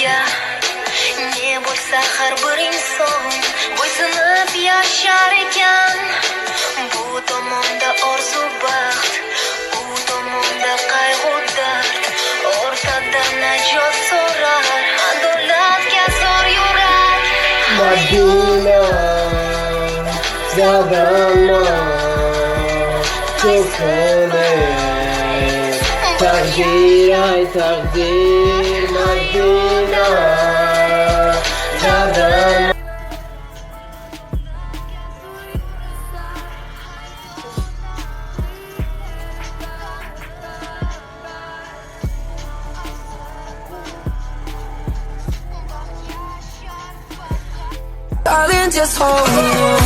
senga ne bo'lsa har bir inson bo'ysunib yashar ekan. Bu tomonda orzu baxt, u tomonda qayg'u dard, o'rtada najot so'rar adolatga zor yurak. Madina, zavrama, to'kone, takdir ay takdir. Madina, zavrama. Darling, just hold me.